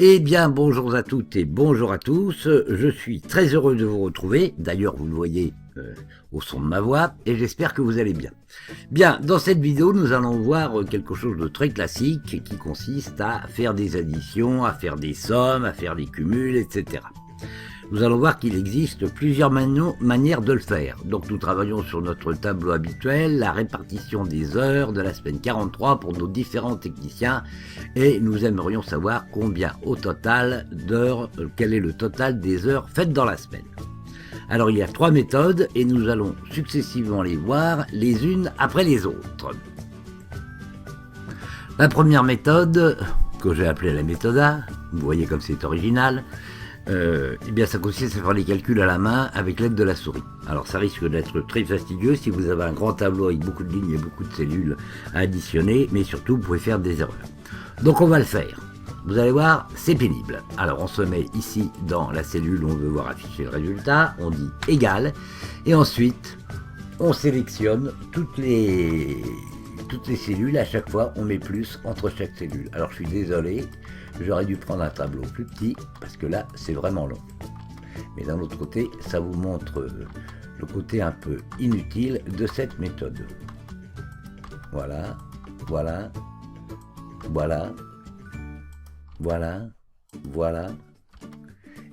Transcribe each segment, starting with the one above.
Eh bien, bonjour à toutes et bonjour à tous. Je suis très heureux de vous retrouver. D'ailleurs, vous le voyez au son de ma voix et j'espère que vous allez bien. Bien, dans cette vidéo, nous allons voir quelque chose de très classique qui consiste à faire des additions, à faire des sommes, à faire des cumuls, etc. Nous allons voir qu'il existe plusieurs manières de le faire. Donc nous travaillons sur notre tableau habituel, la répartition des heures de la semaine 43 pour nos différents techniciens et nous aimerions savoir combien au total d'heures, quel est le total des heures faites dans la semaine. Alors il y a 3 méthodes et nous allons successivement les voir les unes après les autres. La première méthode, que j'ai appelée la méthode A, vous voyez comme c'est original, eh bien ça consiste à faire les calculs à la main avec l'aide de la souris. Alors ça risque d'être très fastidieux si vous avez un grand tableau avec beaucoup de lignes et beaucoup de cellules à additionner, mais surtout vous pouvez faire des erreurs. Donc on va le faire. Vous allez voir, c'est pénible. Alors on se met ici dans la cellule où on veut voir afficher le résultat, on dit égal, et ensuite on sélectionne toutes les cellules. À chaque fois on met plus entre chaque cellule. Alors je suis désolé, j'aurais dû prendre un tableau plus petit parce que là c'est vraiment long. Mais d'un autre côté, ça vous montre le côté un peu inutile de cette méthode. Voilà, voilà, voilà, voilà, voilà.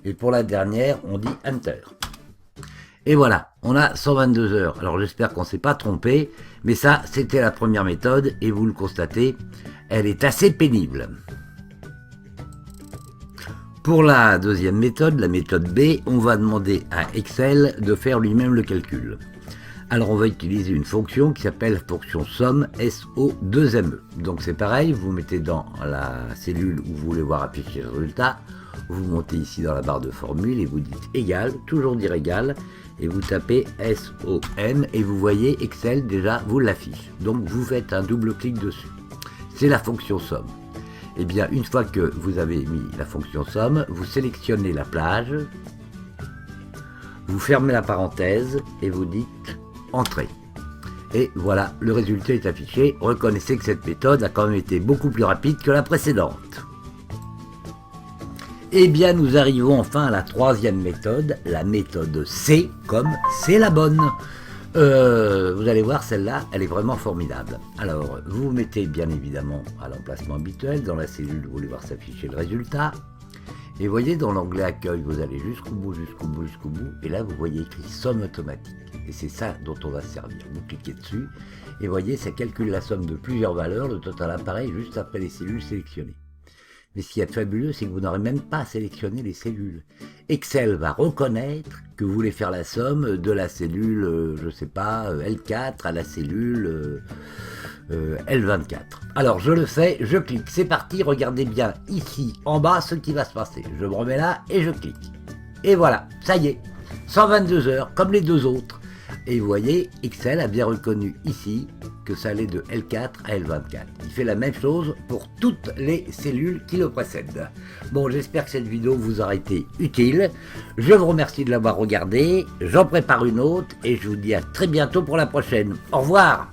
Et pour la dernière, on dit Enter. Et voilà, on a 122 heures. Alors j'espère qu'on ne s'est pas trompé, mais ça, c'était la première méthode, et vous le constatez, elle est assez pénible. Pour la deuxième méthode, la méthode B, on va demander à Excel de faire lui-même le calcul. Alors on va utiliser une fonction qui s'appelle fonction somme, SO2ME. Donc c'est pareil, vous mettez dans la cellule où vous voulez voir afficher le résultat, vous montez ici dans la barre de formule et vous dites égal, toujours dire égal, et vous tapez SOM et vous voyez Excel déjà vous l'affiche. Donc vous faites un double clic dessus. C'est la fonction somme. Et bien une fois que vous avez mis la fonction somme, vous sélectionnez la plage, vous fermez la parenthèse et vous dites Entrée. Et voilà, le résultat est affiché. Reconnaissez que cette méthode a quand même été beaucoup plus rapide que la précédente. Eh bien, nous arrivons enfin à la troisième méthode, la méthode C, comme c'est la bonne. Vous allez voir, celle-là, elle est vraiment formidable. Alors, vous vous mettez bien évidemment à l'emplacement habituel, dans la cellule où vous voulez voir s'afficher le résultat. Et voyez, dans l'onglet accueil, vous allez jusqu'au bout, jusqu'au bout, jusqu'au bout. Et là, vous voyez écrit somme automatique. Et c'est ça dont on va se servir. Vous cliquez dessus et voyez, ça calcule la somme de plusieurs valeurs. Le total apparaît juste après les cellules sélectionnées. Mais ce qui est fabuleux, c'est que vous n'aurez même pas à sélectionner les cellules. Excel va reconnaître que vous voulez faire la somme de la cellule, je ne sais pas, L4 à la cellule L24. Alors je le fais, je clique, c'est parti, regardez bien ici en bas ce qui va se passer. Je me remets là et je clique. Et voilà, ça y est, 122 heures comme les deux autres. Et vous voyez, Excel a bien reconnu ici que ça allait de L4 à L24. Il fait la même chose pour toutes les cellules qui le précèdent. Bon, j'espère que cette vidéo vous aura été utile. Je vous remercie de l'avoir regardée. J'en prépare une autre et je vous dis à très bientôt pour la prochaine. Au revoir!